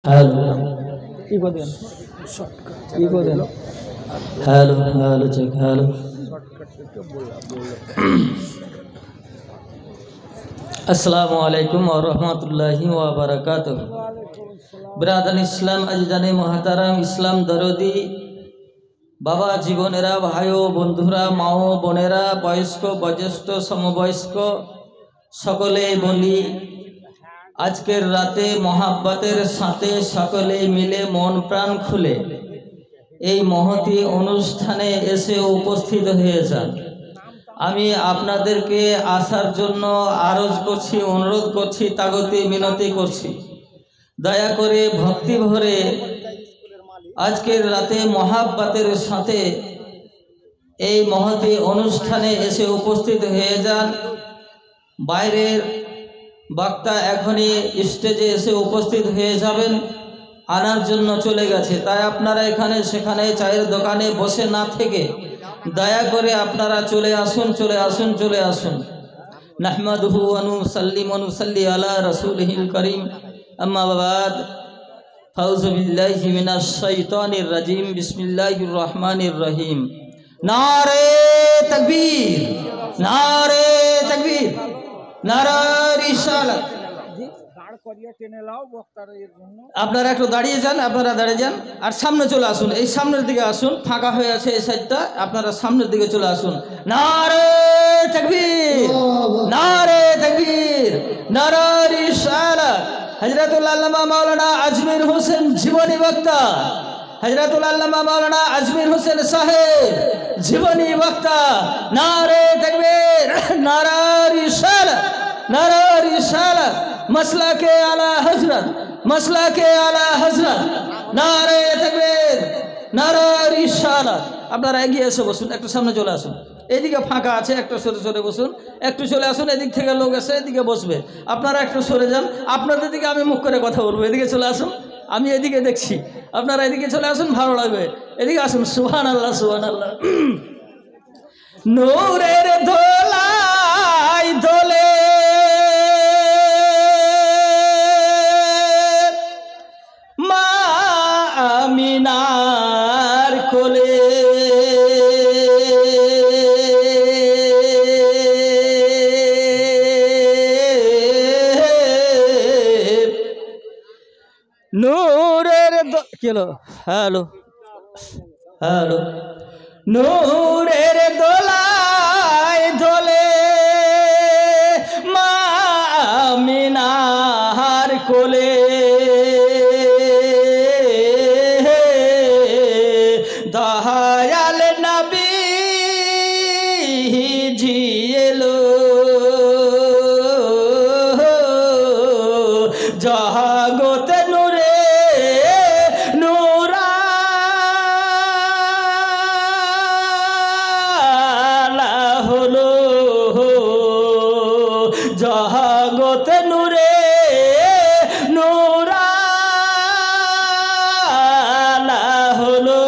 Hello hello hello check hello. আসসালামু আলাইকুম ওয়া রাহমাতুল্লাহি ওয়া বারাকাতুহু। ব্রাদার ইসলাম আজদানে মুহতারাম ইসলাম দরদি বাবা জীবনেরা, ভাই ও বন্ধুরা, মা ও বোনেরা, বয়স্ক বয়োজ্যেষ্ঠ সমবয়স্ক সকলে বলি, আজকের রাতে মহাব্বতের সাথে সকলে মিলে মন প্রাণ খুলে এই মহতি অনুষ্ঠানে এসে উপস্থিত হয়ে যান। আমি আপনাদেরকে আসার জন্য আরজ করছি, অনুরোধ করছি, তাগতি মিনতি করছি। দয়া করে ভক্তি ভরে আজকের রাতে মহাব্বতের সাথে এই মহতি অনুষ্ঠানে এসে উপস্থিত হয়ে যান। বাইরের বক্তা এখনই স্টেজে এসে উপস্থিত হয়ে যাবেন, আনার জন্য চলে গেছে। তাই আপনারা এখানে সেখানে চায়ের দোকানে বসে না থেকে দয়া করে আপনারা চলে আসুন, চলে আসুন, চলে আসুন। নাহমাদুহু ওয়া নুসাল্লিমু ওয়া নুসাল্লি আলা রাসূলিহিল কারীম, আম্মা বাদ। আউযু বিল্লাহি মিনাশ শাইতানির রাজিম, বিসমিল্লাহির রহমানির রহিম। নারে তাকবীর, নারে তাকবীর, নারে রিসালাত। আপনারা একটু দাঁড়িয়ে যান, আপনারা দাঁড়িয়ে যান আর সামনে চলে আসুন, এই সামনের দিকে আসুন, ফাঁকা হয়ে আছে এই সাইডটা, আপনারা সামনের দিকে চলে আসুন। নারে তাকবীর, নারে তাকবীর, নারে রিসালাত। হযরতুল আল্লামা মাওলানা আজমির হোসেন জীবনী বক্তা, হযরতুল আল্লামা মাওলানা আজমির হোসেন সাহেব জীবনী বক্তা। নারে তাকবীর, নারে রিসালাত, নারে রিসালাত। মাসলাকে আলা হযরত, মাসলাকে আলা হযরত। নারে তাকবীর, নারে রিসালাত। আপনারা এগিয়ে এসে বসুন, একটু সামনে চলে আসুন, এদিকে ফাঁকা আছে, একটু সরে সরে বসুন, একটু চলে আসুন। এদিক থেকে লোক এসে এদিকে বসবে, আপনারা একটু সরে যান। আপনাদের দিকে আমি মুখ করে কথা বলবো, এদিকে চলে আসুন, আমি এদিকে দেখছি, আপনারা এদিকে চলে আসুন, ভালো লাগবে। এদিকে আসুন। সুবহানাল্লাহ, সুবহানাল্লাহ। নূরের দোলাই দোলে মা আমিনার কোলে, নূরের কেলো হ্যালো হ্যালো, নূরের দোলায় দোলে মা আমিনার কোলে, দয়াল নবী জিয়েলো জগত নূরে নূরালা হলো, জগত নূরে নূরালা হলো।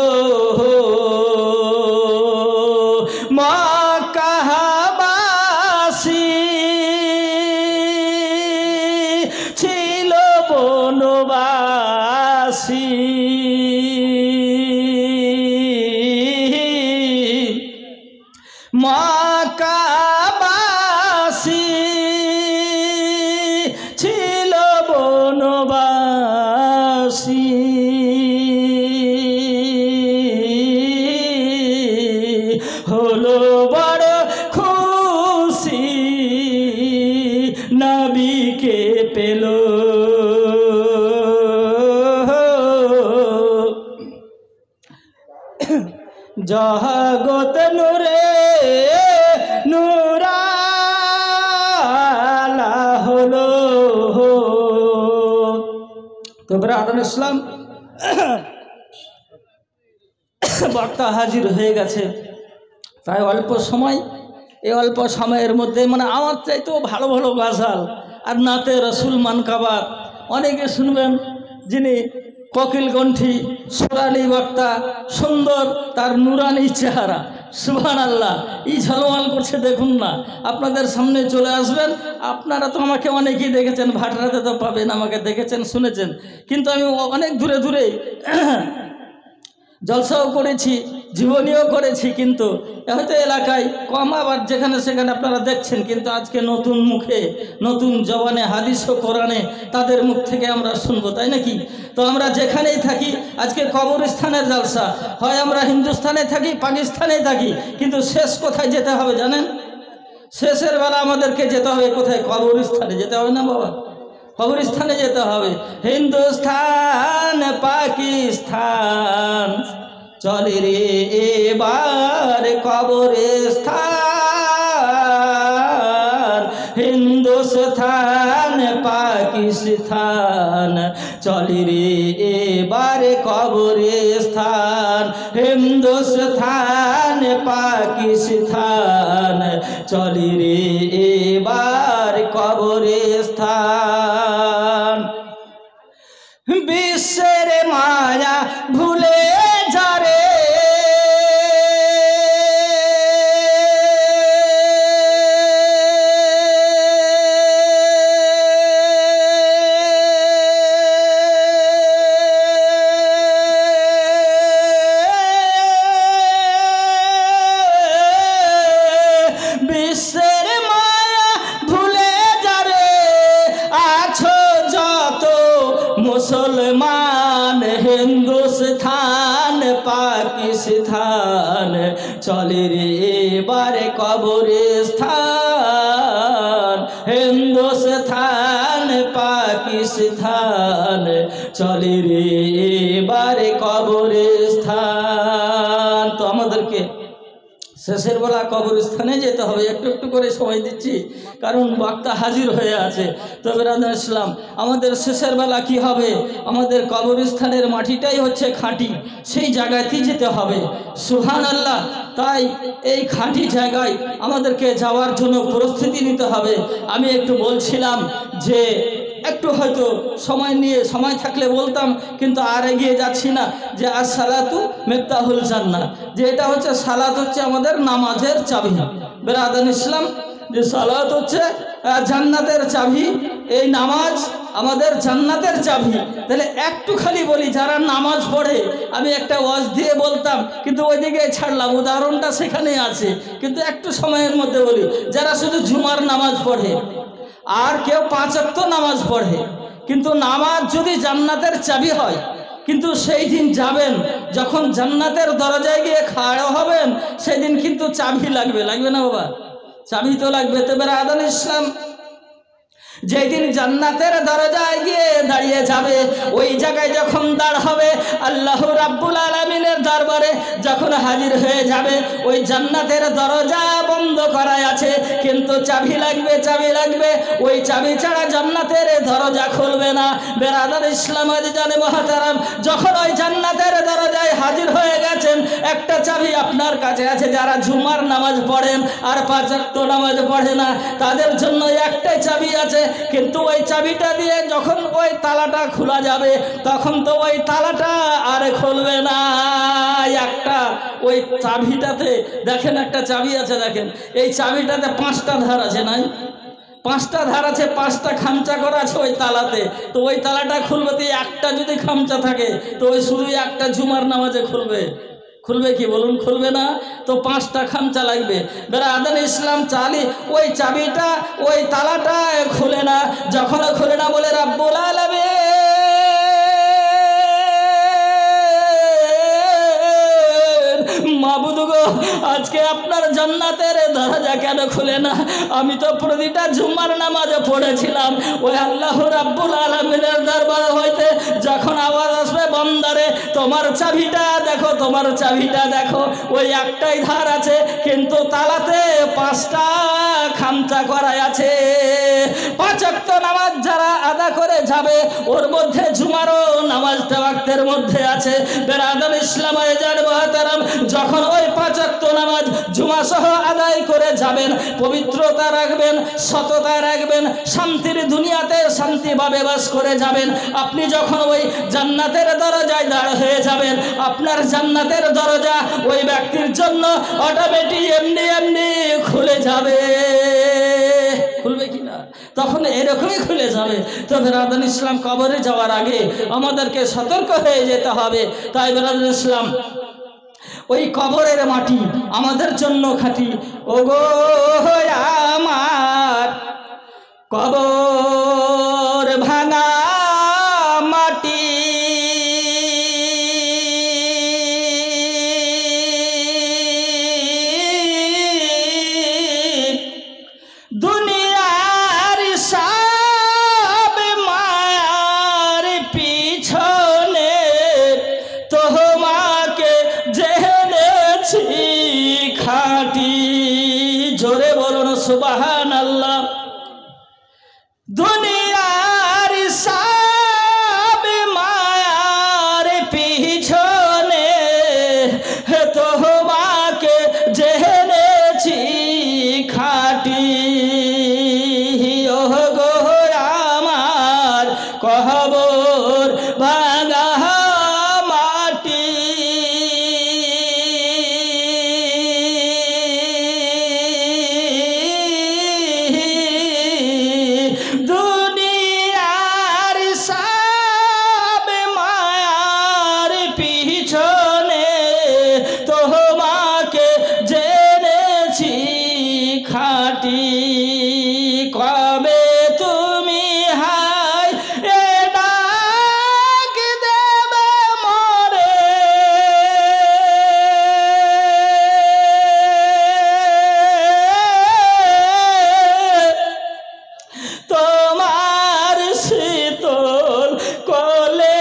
মক্কাবাসী ছিল বনবাসী, মক্কাবাসী ছিল বনবাসী, হলো বড় খুশি নবীকে পেল। জগত নূরে নূরালা হলো। তো ব্রাদার ইসলাম, বক্তা হাজির হয়ে গেছে। তাই অল্প সময়, এই অল্প সময়ের মধ্যে মানে আমার চাইতেও ভালো ভালো গাজাল আর নাতে রসুল মানকাবাত অনেকে শুনবেন, যিনি কোকিল কণ্ঠী সোনালী বক্তা, সুন্দর তার নুরানি চেহারা, সুবহানাল্লাহ। এই ঝলমল করছে দেখুন না, আপনাদের সামনে চলে আসবেন। আপনারা তো আমাকে অনেকেই দেখেছেন, ভাটরাতে তো পাবেন, আমাকে দেখেছেন শুনেছেন, কিন্তু আমি অনেক দূরে দূরে জলসাও করেছি, জীবনীও করেছি, কিন্তু হয়তো এলাকায় কম, আবার যেখানে সেখানে আপনারা দেখছেন। কিন্তু আজকে নতুন মুখে, নতুন জবানে, হাদিস ও কোরআনে তাদের মুখ থেকে আমরা শুনবো, তাই নাকি? তো আমরা যেখানেই থাকি, আজকে কবরস্থানের জলসা, হয় আমরা হিন্দুস্তানে থাকি, পাকিস্তানে থাকি, কিন্তু শেষ কোথায় যেতে হবে জানেন? শেষের বেলা আমাদেরকে যেতে হবে কোথায়? কবরস্থানে যেতে হবে না বাবা? কবরস্থানে যেতে হবে। হিন্দুস্তান পাকিস্তান চলে রে এবার কবরস্থান, হিন্দুস্তান পাকিস্তান চলে রে এবার কবরস্থান, হিন্দুস্তান পাকিস্তান চলে রে এবার কবরস্থান। বিশ্বের মায়া ভুলে যারে মুসলমান, হিন্দুস্থান পাকিস্তান চলে রে এবারে কবরস্থান, হিন্দুস্থান পাকিস্তান চলে রে এবারে কবরস্থান। তো আমাদেরকে শেষের বেলা কবরস্থানে যেতে হবে। একটু একটু করে সময় দিচ্ছি, কারণ বক্তা হাজির হয়ে আছে। তো বিরাদর ইসলাম, আমাদের শেষের বেলা কি হবে? আমাদের কবরস্থানের মাটিটাই হচ্ছে খাঁটি, সেই জায়গাতেই যেতে হবে। সুবহানাল্লাহ। তাই এই খাঁটি জায়গায় আমাদেরকে যাওয়ার জন্য প্রস্তুতি নিতে হবে। আমি একটু বলছিলাম যে একটু হয়তো সময় নিয়ে, সময় থাকলে বলতাম, কিন্তু আর এগিয়ে যাচ্ছি না, যে আসসালাতু মিফতাহুল জান্নাহ, যে এটা হচ্ছে সালাত হচ্ছে আমাদের নামাজের চাবি। বিরাদর ইসলাম, যে সালাত হচ্ছে জান্নাতের চাবি, এই নামাজ আমাদের জান্নাতের চাবি। তাহলে একটু খালি বলি, যারা নামাজ পড়ে, আমি একটা ওয়াজ দিয়ে বলতাম, কিন্তু ওইদিকে ছাড়লাম, উদাহরণটা সেখানেই আছে, কিন্তু একটু সময়ের মধ্যে বলি। যারা শুধু জুমার নামাজ পড়ে, আর কেউ 5 ওয়াক্ত নামাজ পড়ে, কিন্তু নামাজ যদি জান্নাতের চাবি হয়, কিন্তু সেই দিন যাবেন যখন জান্নাতের দরজায় গিয়ে খাড়া হবেন, সেই দিন কিন্তু চাবি লাগবে, লাগবে না বাবা? চাবি তো লাগবে। তবে বিরাদর ইসলাম, যেদিন জান্নাতের দরজায় গিয়ে দাঁড়িয়ে যাবে, ওই জায়গায় যখন দাঁড় হবে, আল্লাহ রাব্বুল আলামিনের দরবারে যখন হাজির হয়ে যাবে, ওই জান্নাতের দরজা বন্ধ করা আছে, কিন্তু চাবি লাগবে, চাবি লাগবে। ওই চাবি ছাড়া জান্নাতের দরজা খুলবে না। বিরাদর ইসলাম জানে মহতারাম, যখন ওই জান্নাতের দরজায় হাজির হয়ে গেছেন, একটা চাবি আপনার কাছে আছে। যারা জুমার নামাজ পড়েন আর 5 ওয়াক্ত নামাজ পড়ে না, তাদের জন্য একটাই চাবি আছে, কিন্তু ওই চাবিটা দিয়ে যখন ওই তালাটা খোলা যাবে, তখন তো ওই তালাটা আর খুলবে না। একটা ওই চাবিটাতে দেখেন, একটা চাবি আছে, দেখেন এই চাবিটাতে 5টা ধার আছে, নাই? 5টা ধার আছে, 5টা খামচা করা আছে ওই তালাতে। তো ওই তালাটা খুলবে, তো একটা যদি খামচা থাকে, তো ওই শুধু একটা জুমার নামাজে খুলবে, খুলবে কি বলুন? খুলবে না। তো 5টা খামচা লাগবে। বিরাদর ইসলাম, ওই চাবিটা ওই তালাটা খুলে না। যখন খুলে না, বলে রাব্বুল আলামিন, মাবুদ গো, আজকে আপনার জান্নাতের দরজা কেন খুলে না? আমি তো প্রতিটা জুমার নামাজে পড়েছিলাম। ওই আল্লাহ রাব্বুল আলামিনের দরবার হইতে যখন আওয়াজ আসবে, বান্দারে তোমার চাবিটা দেখো, তোমার চাবিটা দেখো, ওই একটাই ধার আছে, কিন্তু তালাতে 5টা খামচা করা আছে। 5 ওয়াক্ত নামাজ যারা আদা করে যাবে, ওর মধ্যে জুমারও নামাজটা ওয়াক্তের মধ্যে আছে। বিরাদর ইসলাম জান মহতারাম, যখন ওই 5 ওয়াক্ত নামাজ জুমা সহ আদায় আদায় করে যাবেন, পবিত্রতা রাখবেন, সততা রাখবেন, শান্তির দুনিয়াতে শান্তিভাবে বাস করে যাবেন। আপনি যখন ওই জান্নাতের দরজায় দাঁড় হয়ে যাবেন, আপনার জান্নাতের দরজা ওই ব্যক্তির জন্য অটোমেটিক এমনি এমনি খুলে যাবে। খুলবে কিনা? তখন এরকমই খুলে যাবে। তো বিরাদান ইসলাম, কবরে যাওয়ার আগে আমাদেরকে সতর্ক হয়ে যেতে হবে। তাই বিরাদান ইসলাম, ওই কবরের মাটি আমাদের জন্য খাঁটি। ওগো আমার কবর ভাঙা মাটি, দুনিয়ার সব মায়ার পিছনে তোমাকে জেনেছি খাঁটি। জোরে বলুন সুবহানাল্লাহ। দুনিয়ার সব মায়ার পিছনে তোমাকে জেনেছি খাঁটি। ও গো আমার কবর ভাঙা মাটি, দুনিয়ার সব মায়ার পিছনে তোমাকে জেনেছি খাঁটি। কবে তুমি হায় এ ডাক দেবে মরে, তোমার শীতল কোলে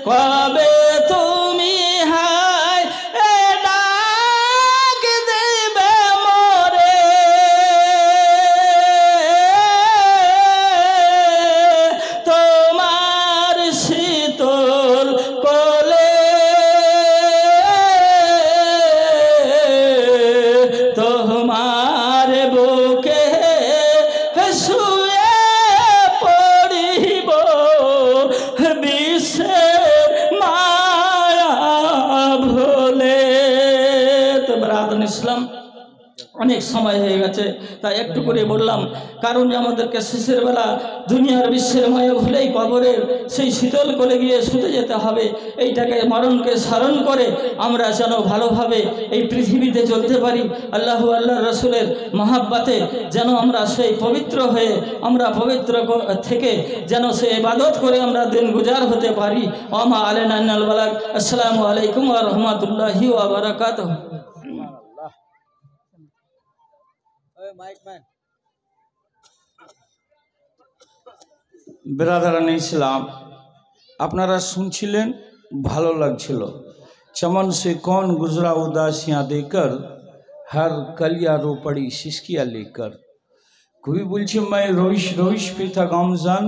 কবে তুমি হায় এ ডাক দেবে মরে, তোমার শীতল কোলে তোমার বুকে শুয়ে পড়িব বিশ্বের মায়া ভুলে। তো বিরাদান ইসলাম, অনেক সময় হয়ে গেছে, তাই একটু করে বললাম, কারণ আমাদেরকে শেষের বেলা দুনিয়ার বিশ্বের মায়া ভুলেই কবরের সেই শীতল কোলে গিয়ে শুতে যেতে হবে। এইটাকে মরণকে স্মরণ করে আমরা যেন ভালোভাবে এই পৃথিবীতে চলতে পারি। আল্লাহ রসুলের মহাব্বাতে যেন আমরা সেই পবিত্র হয়ে, আমরা পবিত্র থেকে যেন সে ইবাদত করে আমরা দিন গুজার হতে পারি। ওমা আলাইনা ইল্লাল বালাগ। আসসালামু আলাইকুম ওয়া রাহমাতুল্লাহি ওয়া বারাকাতুহু। बिरादरान इस्लाम, আপনারা শুনছিলেন, ভালো লাগছিল। चमन से कौन गुजरा उदासियां देकर, हर कलिया रो पड़ी सिसकिया लेकर। कोई बोलছে मैं रोइश रोइश पे था गमजान,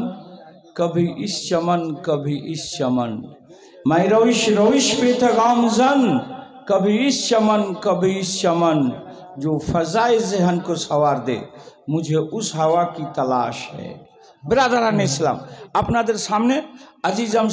कभी इस चमन कभी इस चमन। मैं रोइश रोइश पे था गमजान, कभी इस चमन कभी इस चमन। जो फजाए ज़हन को सवार दे, मुझे उस हवा की तलाश है। बिरादरान इस्लाम, আপনাদের সামনে আজিজাম